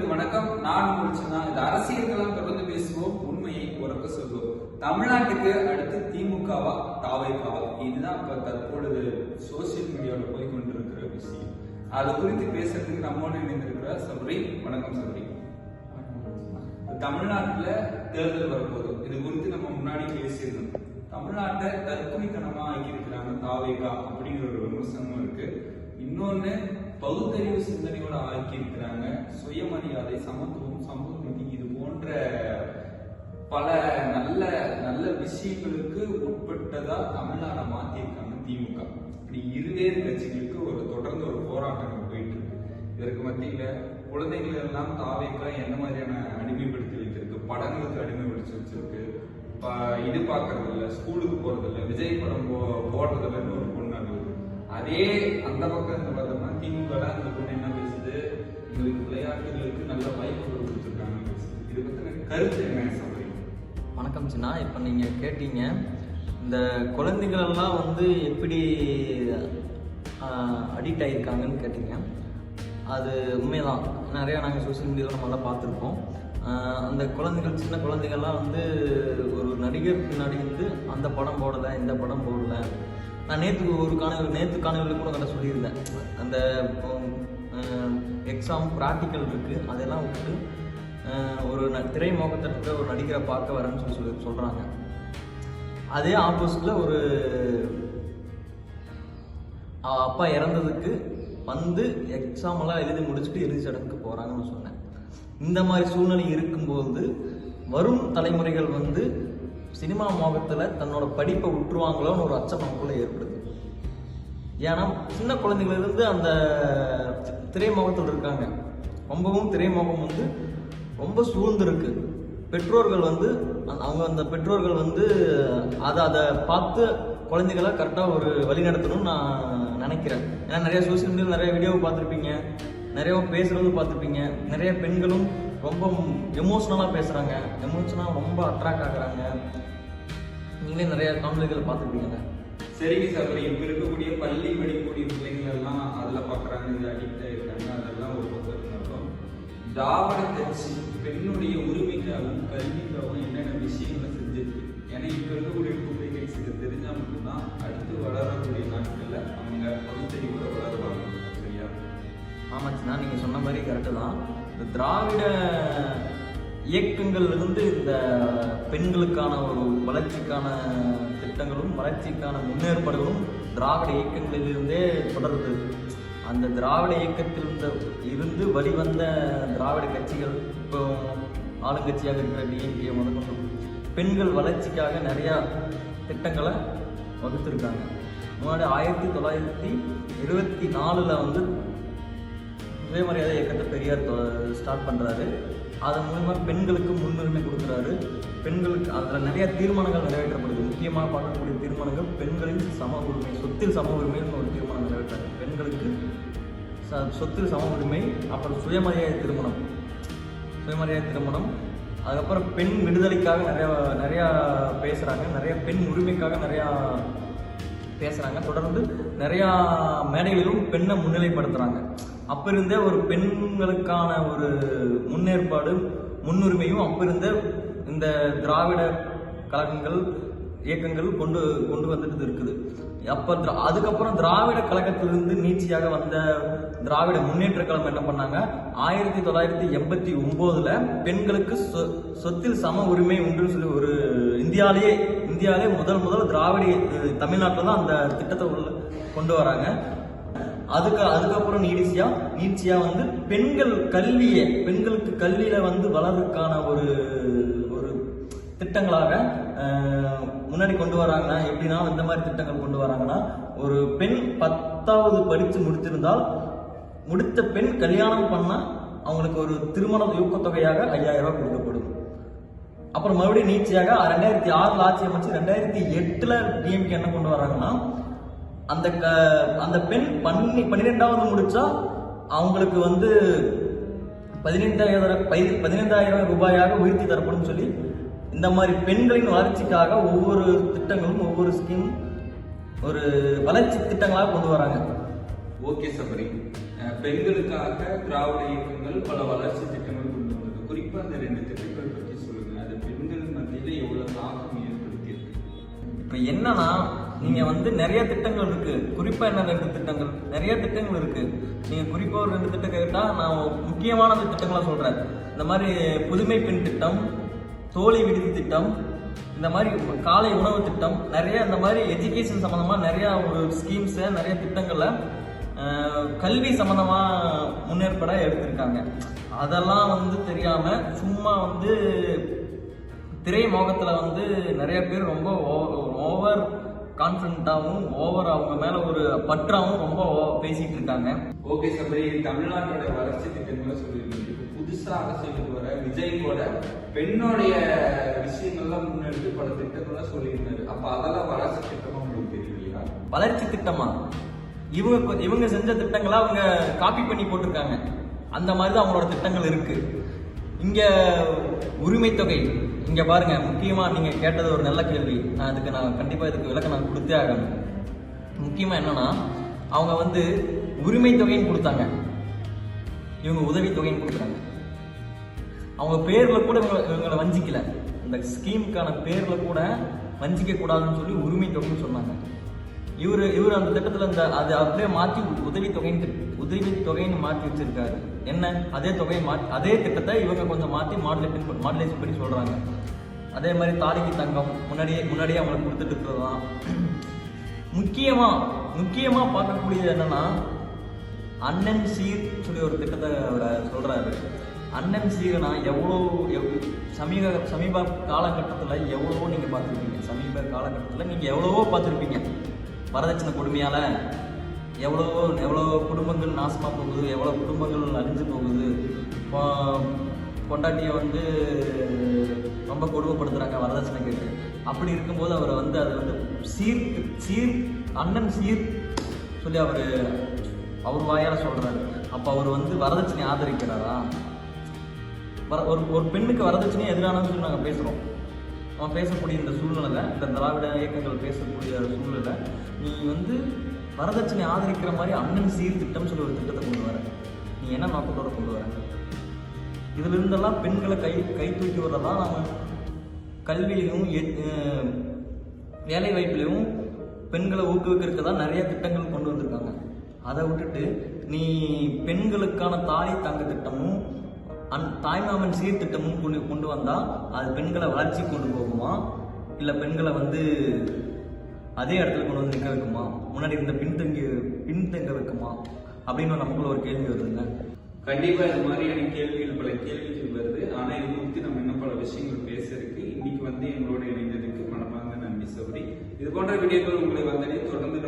அனைவருக்கும் வணக்கம். நான் முடிச்சுனா இந்த அரசியல்களாம் தொடர்ந்து பேசுவோம், உண்மையை உறக்க சொல்வோம். தமிழ்நாட்டுக்கு அடுத்து திமுகவா தாவேகாவா, இதுதான் இப்ப தற்பொழுது சோசியல் மீடியாவில் போய் கொண்டிருக்கிற விஷயம். அது குறித்து பேசுறதுக்கு நம்மோடு இணைந்திருக்கிற சபரி. வணக்கம் சபரி. தமிழ்நாட்டுல தேர்தல் வரப்போகுது, இது குறித்து நம்ம முன்னாடி பேசியிருந்தோம். தமிழ்நாட்டை தற்கொலைத்தனமா ஆக்கியிருக்கிறாங்க தாவேகா அப்படிங்கிற ஒரு விமர்சனமும் இருக்கு. இன்னொன்னு, பகுத்தறிவு சிந்தனையோட ஆக்கி இருக்கிறாங்க. சுயமரியாதை, சமத்துவம், சமூக நீதி, இது போன்ற பல நல்ல நல்ல விஷயங்களுக்கு உட்பட்டதா தமிழ்நாட மாத்திருக்காங்க திமுக. இப்படி இருவேறு கட்சிகளுக்கு தொடர்ந்து ஒரு போராட்டங்கள் போயிட்டு இருக்கு. இதற்கு மத்தியில குழந்தைகள் எல்லாம் தாவேக்கா என்ன மாதிரியான அடிமைப்படுத்தி வைத்திருக்கு, படங்களுக்கு அடிமைப்படுத்தி வச்சிருக்கு. இது பாக்குறது இல்ல, ஸ்கூலுக்கு போறது இல்ல, விஜய் படம் போடுறது இல்லைன்னு ஒரு பொண்ணு அழுகுது. அதே அந்த பக்கம் இந்த பார்த்தோம்னா திமுக அந்த பொண்ணு என்ன பேசுது, உங்களுக்கு விளையாட்டுகளுக்கு நல்ல வாய்ப்புகள் கொடுத்துருக்காங்க பேசுது. இதை பத்தின கருத்து என்ன சொல்றீங்க? வணக்கம் சின்னா. இப்போ நீங்கள் கேட்டீங்க, இந்த குழந்தைகள் எல்லாம் எப்படி அடிக்ட் ஆகியிருக்காங்கன்னு கேட்டீங்க. அது உண்மைதான். நிறையா நாங்கள் சோசியல் மீடியாவில் நம்மளாம் பார்த்துருப்போம். அந்த குழந்தைகள், சின்ன குழந்தைகள்லாம் ஒரு நடிகர் பின்னாடி அந்த படம் போடலை, இந்த படம் போடலை. நான் நேற்று காணொலியில் கூட அதை சொல்லியிருந்தேன். அந்த எக்ஸாம் ப்ராக்டிக்கல் இருக்குது, அதெல்லாம் விட்டு ஒரு திரை மோகத்திட்ட ஒரு நடிகரை பார்க்க வரேன்னு சொல்கிறாங்க. அதே ஆப்போசிட்டில் ஒரு அப்பா இறந்ததுக்கு எக்ஸாமெல்லாம் எழுதி முடிச்சுட்டு இறுதி சடங்குக்கு போகிறாங்கன்னு சொன்னேன். இந்த மாதிரி சூழ்நிலை இருக்கும்போது வரும் தலைமுறைகள் சினிமா மோகத்தில் தன்னோட படிப்பை விட்டுருவாங்களோன்னு ஒரு அச்சம் நமக்குள்ளே ஏற்படுது. ஏன்னா சின்ன குழந்தைகளிலிருந்து அந்த திரைமுகத்தில் இருக்காங்க. ரொம்பவும் திரைமுகம் ரொம்ப சூழ்ந்திருக்கு. பெற்றோர்கள் அவங்க அந்த பெற்றோர்கள் அதை பார்த்து குழந்தைகளை கரெக்டாக ஒரு வழி நடத்தணும்னு நான் நினைக்கிறேன். ஏன்னா நிறைய சோசியல் மீடியாவில் நிறைய வீடியோவை பார்த்துருப்பீங்க, நிறைய பேசுகிறது பார்த்துருப்பீங்க. நிறைய பெண்களும் ரொம்ப எமோஷ்னலாக பேசுகிறாங்க, எமோஷனலாக ரொம்ப அட்ராக்ட் ஆகுறாங்க. நீங்களே நிறைய காணொலிகளை பார்த்துருப்பீங்க. சரிங்க சார், இப்போ இருக்கக்கூடிய பள்ளி படிக்கக்கூடிய பிள்ளைங்கள் எல்லாம் அதில் பார்க்குறாங்க, இது அடிக்ட் ஆகிருக்காங்க. அதெல்லாம் ஒரு பக்கம் இருந்தாலும் திராவிட கட்சி பெண்ணுடைய உரிமைக்காகவும் கல்விக்காகவும் என்னென்ன விஷயங்களை செஞ்சிருக்கு. ஏன்னா இப்போ இருக்கக்கூடிய குழந்தை கட்சிக்கு தெரிஞ்சால் மட்டும்தான் அடுத்து வளரக்கூடிய நாட்களில் அவங்க பகுத்தறிவோட வளருவாங்க. சரியா? ஆமாச்சுன்னா நீங்கள் சொன்ன மாதிரி கரெக்டு தான். இந்த திராவிட இயக்கங்கள் இந்த பெண்களுக்கான ஒரு வளர்ச்சிக்கான திட்டங்களும் வளர்ச்சிக்கான முன்னேற்பாடுகளும் திராவிட இயக்கங்களிலிருந்தே தொடருது. அந்த திராவிட இயக்கத்திலிருந்து வெளிவந்த திராவிட கட்சிகள், இப்போ ஆளுங்கட்சியாக இருக்கிற டிஎம்கே முதற்கொண்டு பெண்கள் வளர்ச்சிக்காக நிறையா திட்டங்களை வகுத்திருக்காங்க. முன்னாடி 1924 சுயமரியாதை இயக்கத்தை பெரியார் ஸ்டார்ட் பண்ணுறாரு. அதன் மூலமா பெண்களுக்கு முன்னுரிமை கொடுக்குறாரு. பெண்களுக்கு அதில் நிறைய தீர்மானங்கள் நிறைவேற்றப்படுது. முக்கியமாக பார்க்கக்கூடிய தீர்மானங்கள் பெண்களின் சம உரிமை, சொத்தில் சம உரிமைன்னு ஒரு தீர்மானம் நிறைவேற்றாரு. பெண்களுக்கு சொத்தில் சம உரிமை, அப்புறம் சுயமரியாதை திருமணம், அதுக்கப்புறம் பெண் விடுதலைக்காக நிறையா பேசுகிறாங்க. நிறைய பெண் உரிமைக்காக நிறையா பேசுகிறாங்க. தொடர்ந்து நிறையா மேடைகளிலும் பெண்ணை முன்னிலைப்படுத்துகிறாங்க. அப்போ இருந்தே ஒரு பெண்களுக்கான ஒரு முன்னேற்பாடு, முன்னுரிமையும் அப்போ இருந்தே இந்த திராவிட கழகங்கள், இயக்கங்கள் கொண்டு வந்துட்டு இருக்குது. அப்போ அதுக்கப்புறம் திராவிட கழகத்திலிருந்து நீட்சியாக வந்த திராவிட முன்னேற்ற கழகம் என்ன பண்ணாங்க, 1989 பெண்களுக்கு சொத்தில் சம உரிமை உண்டுன்னு சொல்லி ஒரு இந்தியாவிலே முதல் திராவிட தமிழ்நாட்டில் தான் அந்த திட்டத்தை கொண்டு வராங்க. அதுக்கப்புறம் நீட்சியா பெண்களுக்கு கல்வியில வளர்றதுக்கான ஒரு திட்டங்களாக முன்னாடி கொண்டு வராங்கன்னா, எப்படின்னா இந்த மாதிரி திட்டங்கள் கொண்டு வராங்கன்னா, ஒரு பெண் 10வது படித்து முடித்த பெண் கல்யாணம் பண்ணா அவங்களுக்கு ஒரு திருமண ஊக்கத்தொகையாக 5000 ரூபாய் கொடுக்கப்படும். அப்புறம் மறுபடியும் நீட்சியாக 2006 ஆட்சி அமைச்சு 2008 டிஎம்கே என்ன கொண்டு வராங்கன்னா, அந்த பெண் 12வது முடிச்சா அவங்களுக்கு 15,000 ரூபாயாக உயர்த்தி தரப்படும் சொல்லி இந்த மாதிரி பெண்களின் வளர்ச்சிக்காக ஒவ்வொரு திட்டங்களும், ஒவ்வொரு ஸ்கீமும் ஒரு வளர்ச்சி திட்டங்களாக கொண்டு வராங்க. ஓகே சபரி, பெண்களுக்காக திராவிட இயக்கங்கள் பல வளர்ச்சி திட்டங்கள் அந்த 2 திட்டங்கள் பற்றி சொல்லுங்க. அது பெண்கள் மத்தியில எவ்வளவு தாக்கம் ஏற்படுத்தி இருக்கு? இப்போ என்னன்னா, நீங்க வந்து நிறைய திட்டங்கள் இருக்கு. குறிப்பா என்ன 2 திட்டங்கள், நிறைய திட்டங்கள் இருக்கு. நீங்க குறிப்பா ஒரு 2 திட்டம் கேட்டா நான் முக்கியமான திட்டங்களை சொல்றேன். இந்த மாதிரி புதுமை பெண் திட்டம், தோழி விடுதி திட்டம், இந்த மாதிரி காலை உணவு திட்டம், நிறைய இந்த மாதிரி எஜுகேஷன் சம்மந்தமா நிறைய ஒரு ஸ்கீம்ஸை நிறைய திட்டங்களை கல்வி சம்மந்தமா முன்னேற்பட எடுத்திருக்காங்க. அதெல்லாம் வந்து தெரியாம சும்மா வந்து திரை மோகத்துல வந்து நிறைய பேர் ரொம்ப ஓவர் கான்ஃபிடென்ட்டாகவும் ஓவர் அவங்க மேல ஒரு பற்றாவும் ரொம்ப பேசிட்டு இருக்காங்க. ஓகே சபரி, தமிழ்நாட்டோட வளர்ச்சி திட்டங்களை சொல்லியிருக்கீங்க. புதுசா அரசியலுக்கு வர விஜய் கூட பெண்ணோடைய விஷயங்கள்லாம் முன்னெடுத்து பல திட்டங்கள்லாம் சொல்லியிருந்தாரு. அப்ப அதெல்லாம் வளர்ச்சி திட்டமா உங்களுக்கு தெரியலையா? வளர்ச்சி திட்டமா? இவங்க செஞ்ச திட்டங்களை அவங்க காப்பி பண்ணி போட்டிருக்காங்க. அந்த மாதிரி தான் அவங்களோட திட்டங்கள் இருக்கு. இங்க உரிமை தொகை, இங்க பாருங்க, முக்கியமா நீங்க கேட்டது ஒரு நல்ல கேள்வி. நான் கண்டிப்பா இதுக்கு விளக்கம் நான் கொடுத்தே ஆகணும். முக்கியமா என்னன்னா, அவங்க வந்து உரிமை தொகைன்னு கொடுத்தாங்க, இவங்க உதவி தொகைன்னு கொடுக்குறாங்க. அவங்க பேர்ல கூட இவங்களை வஞ்சிக்கல. இந்த ஸ்கீமுக்கான பேர்ல கூட வஞ்சிக்க கூடாதுன்னு சொல்லி உரிமை தொகைன்னு சொன்னாங்க. இவர் அந்த திட்டத்துல அது அப்படியே மாற்றி உதவி தொகைன்னு மாற்றி வச்சிருக்காரு. என்ன அதே தொகையை அதே திட்டத்தை இவங்க கொஞ்சம் மாற்றி மாடுலேஷன் பண்ணி சொல்றாங்க. அதே மாதிரி தாலிக்கு தங்கம் முன்னாடியே அவங்களுக்கு கொடுத்துட்டு இருக்கிறது தான். முக்கியமா பார்க்கக்கூடியது என்னன்னா, அண்ணன் சீர் சொல்லி ஒரு திட்டத்தை அவர் சொல்றாரு. அண்ணன் சீர்னா சமீப காலகட்டத்தில் எவ்வளவோ நீங்க பார்த்துருப்பீங்க. சமீப காலகட்டத்தில் நீங்க எவ்வளவோ பார்த்துருப்பீங்க. வரதட்சணை கொடுமையால எவ்வளோ குடும்பங்கள் நாசமா போகுது, எவ்வளோ குடும்பங்கள் அழிஞ்சு போகுது. பொண்டாட்டியை வந்து ரொம்ப கொடுமைப்படுத்துறாங்க வரதட்சணை கேட்டு. அப்படி இருக்கும்போது அவரை வந்து அதை வந்து சீர் அண்ணன் சீர் சொல்லி அவர் வாயால சொல்றாரு. அப்ப அவர் வந்து வரதட்சணை ஆதரிக்கிறாரா? ஒரு பெண்ணுக்கு வரதட்சணையே எதிரானு சொல்லி நாங்கள் பேசுறோம். அவன் பேசக்கூடிய இந்த சூழ்நிலை, இந்த திராவிட இயக்கங்கள் பேசக்கூடிய சூழ்நிலை, நீ வந்து வரதட்சணை ஆதரிக்கிற மாதிரி அண்ணன் சீர் திட்டம் சொல்லி ஒரு திட்டத்தை கொண்டு வர, நீ என்ன நோக்கத்தோட கொண்டு வர? இதுல இருந்தெல்லாம் பெண்களை கை தூக்கி வரதான் நம்ம கல்வியிலையும் வேலை வாய்ப்புலையும் பெண்களை ஊக்குவிக்கிறதுக்கு தான் நிறைய திட்டங்கள் கொண்டு வந்திருக்காங்க. அதை விட்டுட்டு நீ பெண்களுக்கான தாலி தங்க திட்டமும் தாய்மாமன் சீர் திட்டமும் கொண்டு வந்தா அது பெண்களை வளர்ச்சி கொண்டு போகுமா, இல்ல பெண்களை வந்து அதே இடத்துல கொண்டு வந்து நிற்க வைக்குமா, முன்னாடி இருந்த பின்தங்க வைக்குமா அப்படின்னு நமக்குள்ள ஒரு கேள்வி வருதுங்க. கண்டிப்பா இது மாதிரியான பல கேள்விகள் வருது. ஆனா இது குறித்து நம்ம இன்னும் பல விஷயங்கள் பேச இருக்கு. இன்னைக்கு வந்து எங்களோட இணைந்ததுக்கு மனமார்ந்த நன்றி சௌரி. இது போன்ற வீடியோக்கள் உங்களை வந்ததை தொடர்ந்து